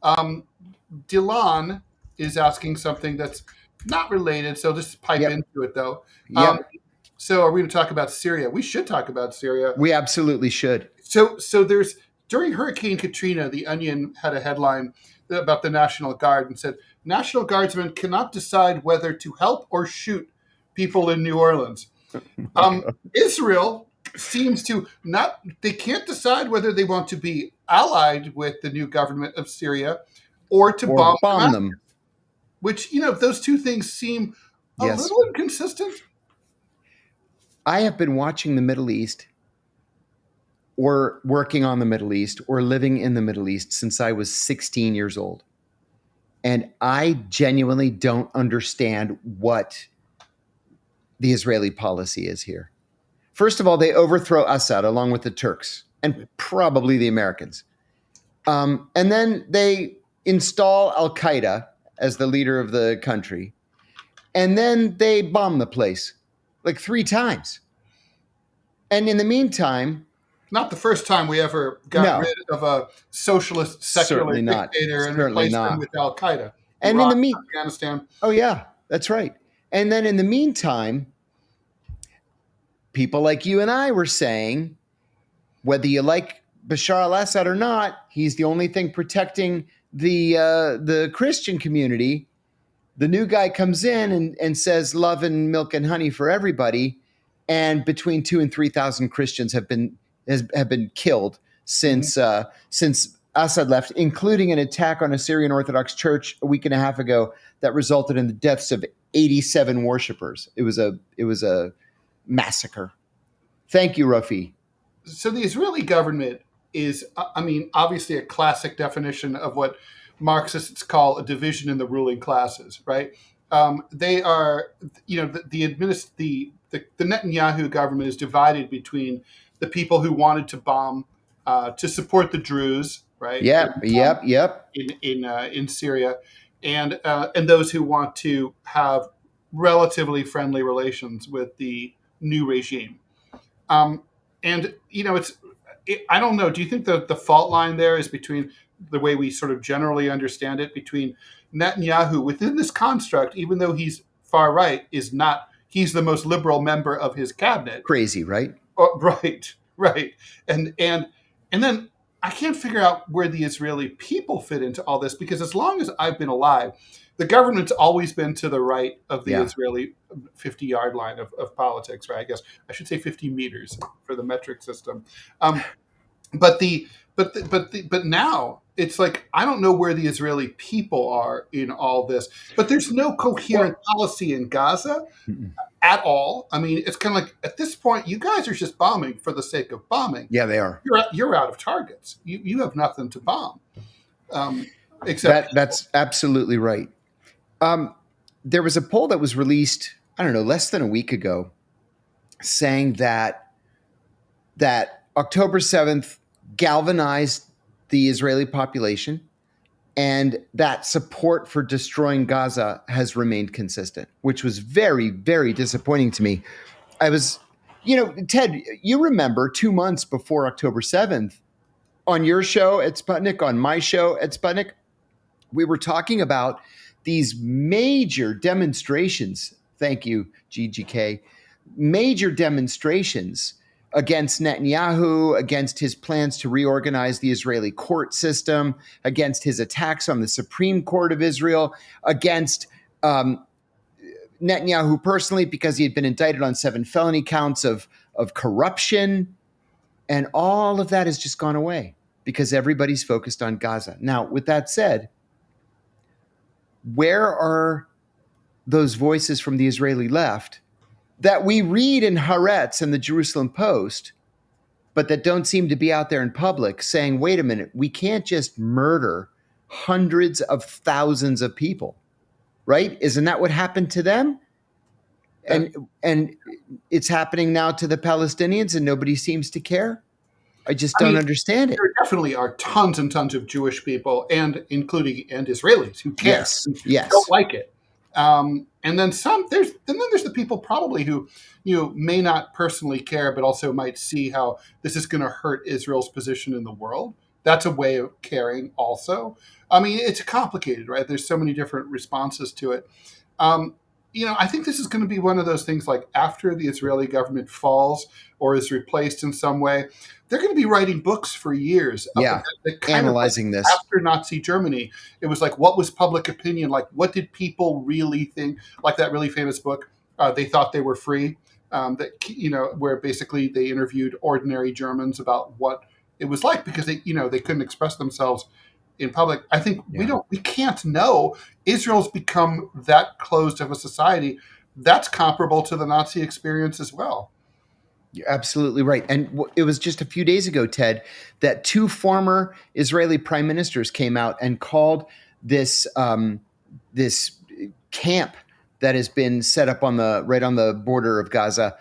Dylan is asking something that's not related, so just pipe Yep. into it though. Yep. So are we going to talk about Syria? We should talk about Syria. We absolutely should. So there's during Hurricane Katrina, The Onion had a headline about the National Guard and said National Guardsmen cannot decide whether to help or shoot people in New Orleans. Israel seems to not, they can't decide whether they want to be allied with the new government of Syria or to Or bomb bomb Damascus, them. which, those two things seem a Yes. little inconsistent. I have been watching the Middle East or working on the Middle East or living in the Middle East since I was 16 years old. And I genuinely don't understand what the Israeli policy is here. First of all, they overthrow Assad along with the Turks and probably the Americans. And then they install Al-Qaeda as the leader of the country. And then they bomb the place like 3 times. And in the meantime, not the first time we ever got rid of a socialist secular dictator and replaced him with Al-Qaeda. And Iraq, in the Afghanistan. Oh yeah, that's right. And then in the meantime, people like you and I were saying, whether you like Bashar al-Assad or not, he's the only thing protecting the Christian community. The new guy comes in and says love and milk and honey for everybody, and between 2,000 and 3,000 Christians have been killed since Assad left, including an attack on a Syrian Orthodox church a week and a half ago that resulted in the deaths of 87 worshipers. It was a massacre. Thank you, Rafi. So the Israeli government is, obviously a classic definition of what Marxists call a division in the ruling classes, right? They are, the Netanyahu government is divided between the people who wanted to bomb to support the Druze, right? Yep. In Syria, and those who want to have relatively friendly relations with the new regime. I don't know. Do you think the fault line there is between the way we sort of generally understand it between Netanyahu within this construct, even though he's far right, he's the most liberal member of his cabinet. Crazy, right? Right. And then I can't figure out where the Israeli people fit into all this, because as long as I've been alive, the government's always been to the right of the Israeli 50-yard line of politics, right? I guess I should say 50 meters for the metric system. But now it's like, I don't know where the Israeli people are in all this, but there's no coherent policy in Gaza at all. I mean, it's kind of like, at this point, you guys are just bombing for the sake of bombing. Yeah, they are. You're out of targets. You have nothing to bomb. Except that's absolutely right. There was a poll that was released, I don't know, less than a week ago, saying that October 7th galvanized the Israeli population, and that support for destroying Gaza has remained consistent, which was very, very disappointing to me. I was, Ted, you remember 2 months before October 7th, on your show at Sputnik, on my show at Sputnik, we were talking about these major demonstrations. Thank you, GGK. Major demonstrations against Netanyahu, against his plans to reorganize the Israeli court system, against his attacks on the Supreme Court of Israel, against Netanyahu personally, because he had been indicted on 7 felony counts of corruption. And all of that has just gone away because everybody's focused on Gaza. Now, with that said, where are those voices from the Israeli left that we read in Haaretz and the Jerusalem Post, but that don't seem to be out there in public saying, wait a minute, we can't just murder hundreds of thousands of people, right? Isn't that what happened to them? And it's happening now to the Palestinians and nobody seems to care? I just don't understand it. There definitely are tons and tons of Jewish people, including Israelis who care, yes, don't like it. And then there's the people probably who, may not personally care, but also might see how this is going to hurt Israel's position in the world. That's a way of caring also. I mean, it's complicated, right? There's so many different responses to it. Um, I think this is going to be one of those things like after the Israeli government falls or is replaced in some way, they're going to be writing books for years. Yeah. Kind of like Analyzing this. after Nazi Germany, it was like, what was public opinion? Like, what did people really think? Like that really famous book, They Thought They Were Free, where basically they interviewed ordinary Germans about what it was like because they couldn't express themselves in public. I think we can't know. Israel's become that closed of a society that's comparable to the Nazi experience as well. You're absolutely right. And it was just a few days ago, Ted, that two former Israeli prime ministers came out and called this this camp that has been set up right on the border of Gaza,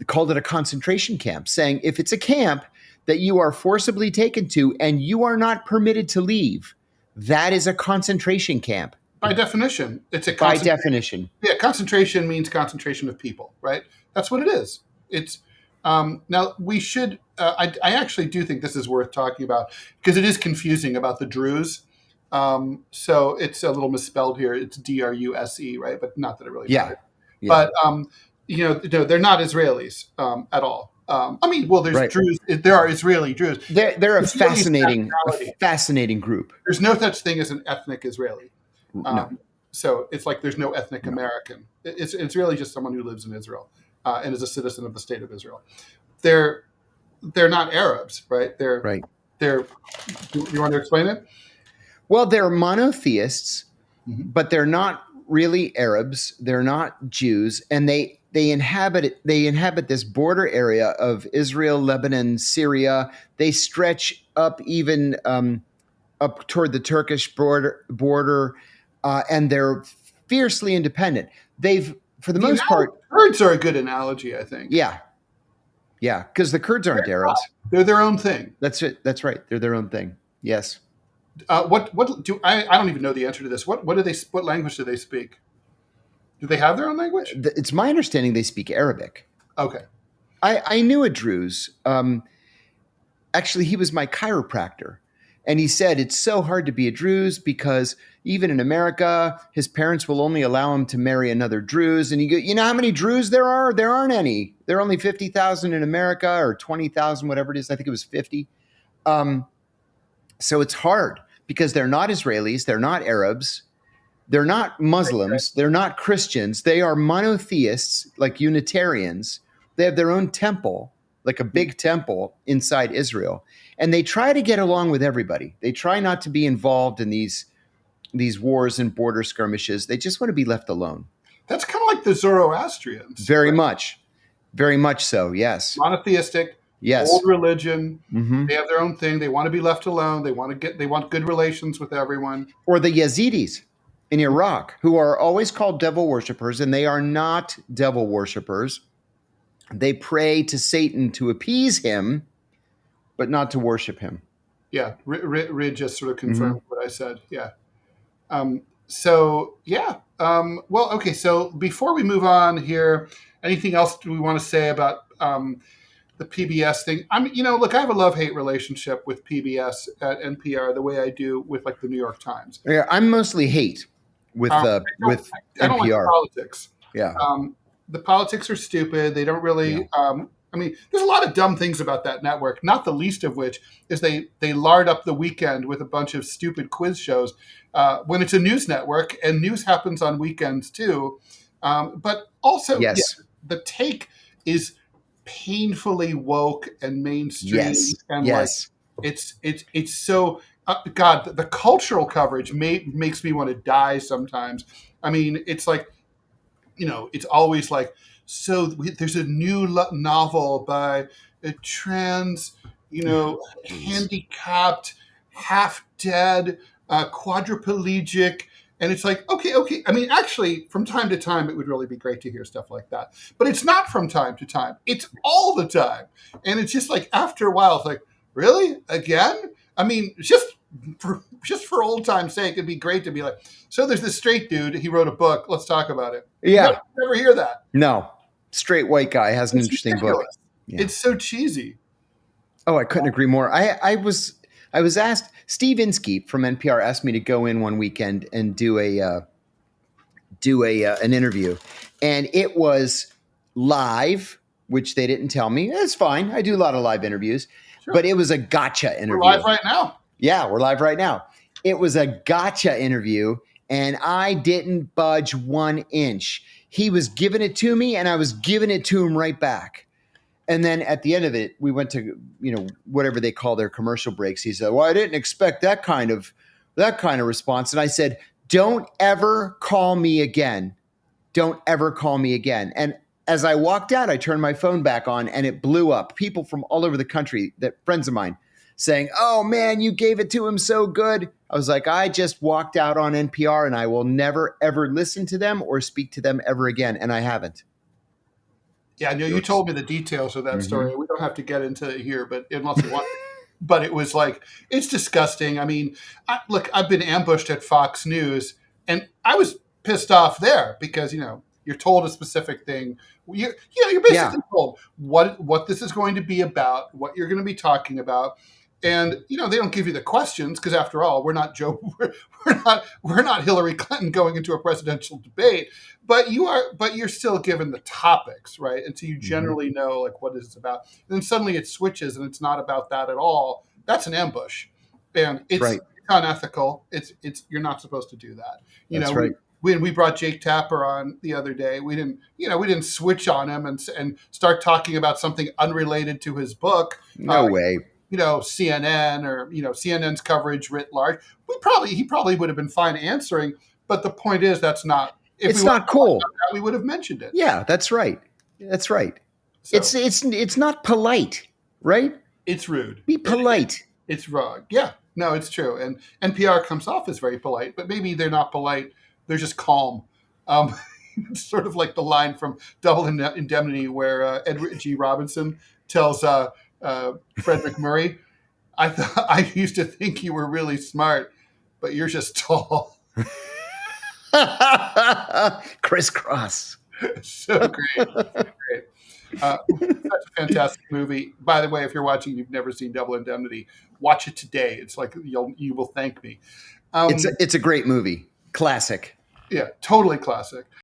called it a concentration camp, saying if it's a camp that you are forcibly taken to and you are not permitted to leave, that is a concentration camp. By definition, it's a by definition. Yeah, concentration means concentration of people, right? That's what it is. It's now we should. I actually do think this is worth talking about because it is confusing about the Druze. So it's a little misspelled here. It's Druse, right? But not that it really matters. But they're not Israelis at all. I mean, well, there's Druze. There are Israeli Druze. They're a fascinating group. There's no such thing as an ethnic Israeli. No. So it's like there's no ethnic American. It's really just someone who lives in Israel and is a citizen of the state of Israel. They're not Arabs, right? They're right. You want to explain it? Well, they're monotheists, but they're not really Arabs. They're not Jews, and they inhabit this border area of Israel, Lebanon, Syria. They stretch up even up toward the Turkish border, and they're fiercely independent. For the most part, Kurds are a good analogy, I think. Yeah, because the Kurds aren't Arabs. They're their own thing. That's it. That's right. They're their own thing. Yes. I don't even know the answer to this. What language do they speak? Do they have their own language? It's my understanding they speak Arabic. Okay. I knew a Druze. Actually, he was my chiropractor. And he said it's so hard to be a Druze because even in America, his parents will only allow him to marry another Druze. And you know how many Druze there are? There aren't any. There are only 50,000 in America, or 20,000, whatever it is. I think it was 50. So it's hard because they're not Israelis. They're not Arabs. They're not Muslims. They're not Christians. They are monotheists, like Unitarians. They have their own temple, like a big temple inside Israel. And they try to get along with everybody. They try not to be involved in these wars and border skirmishes. They just want to be left alone. That's kind of like the Zoroastrians. Very much. Very much so, yes. Monotheistic, yes. Old religion. Mm-hmm. They have their own thing. They want to be left alone. They want good relations with everyone. Or the Yazidis in Iraq, who are always called devil worshippers, and they are not devil worshippers. They pray to Satan to appease him, but not to worship him. Yeah, Rid just sort of confirmed what I said. Yeah. Well, okay. So before we move on here, anything else do we want to say about the PBS thing? Look, I have a love-hate relationship with PBS at NPR the way I do with like the New York Times. Yeah, I'm mostly hate with NPR. I don't like politics. Yeah. The politics are stupid. They don't really. Yeah. There's a lot of dumb things about that network, not the least of which is they lard up the weekend with a bunch of stupid quiz shows when it's a news network, and news happens on weekends too. But also, yes. The take is painfully woke and mainstream. Yes. And yes. It's so God, the cultural coverage makes me want to die sometimes. It's like, it's always like, so there's a new novel by a trans, handicapped, half dead, quadriplegic. And it's like, okay. Actually, from time to time, it would really be great to hear stuff like that. But it's not from time to time. It's all the time. And it's just like, after a while, it's like, really? Again? Just for old time's sake, it'd be great to be like, so there's this straight dude. He wrote a book. Let's talk about it. Yeah. You never hear that. No. Straight white guy has an interesting book. Yeah. It's so cheesy. Oh, I couldn't agree more. I I was asked, Steve Inskeep from NPR asked me to go in one weekend and do an interview, and it was live, which they didn't tell me. It's fine. I do a lot of live interviews, Sure. but it was a gotcha We're interview. live right now. Yeah, we're live right now. It was a gotcha interview, and I didn't budge 1 inch. He was giving it to me, and I was giving it to him right back. And then at the end of it, we went to, whatever they call their commercial breaks. He said, well, I didn't expect that kind of response. And I said, don't ever call me again. Don't ever call me again. And as I walked out, I turned my phone back on and it blew up. People from all over the country, friends of mine, saying, oh man, you gave it to him so good. I was like, I just walked out on NPR and I will never, ever listen to them or speak to them ever again. And I haven't. Yeah, I know you told me the details of that story. We don't have to get into it here, but unless you want. But it was like, it's disgusting. I mean, look, I've been ambushed at Fox News, and I was pissed off there because, you're told a specific thing. You're basically told what this is going to be about, what you're going to be talking about. And, they don't give you the questions because, after all, we're not we're not Hillary Clinton going into a presidential debate, but you're still given the topics, right? And so you generally know, like, what is this about? And then suddenly it switches and it's not about that at all. That's an ambush. And it's unethical. It's you're not supposed to do that. That's right. When we brought Jake Tapper on the other day, we didn't switch on him and start talking about something unrelated to his book. No way. CNN or, CNN's coverage writ large. He probably would have been fine answering. But the point is, that's not, it's not cool. We would have mentioned it. Yeah, that's right. That's right. So, it's not polite, right? It's rude. Be polite. It's wrong. Yeah, no, it's true. And NPR comes off as very polite, but maybe they're not polite. They're just calm. It's sort of like the line from Double Indemnity where Edward G. Robinson tells Frederick Murray, I used to think you were really smart, but you're just tall. Crisscross. So great. Such a fantastic movie. By the way, if you're watching and you've never seen Double Indemnity, watch it today. It's like you will thank me. It's a great movie. Classic. Yeah, totally classic.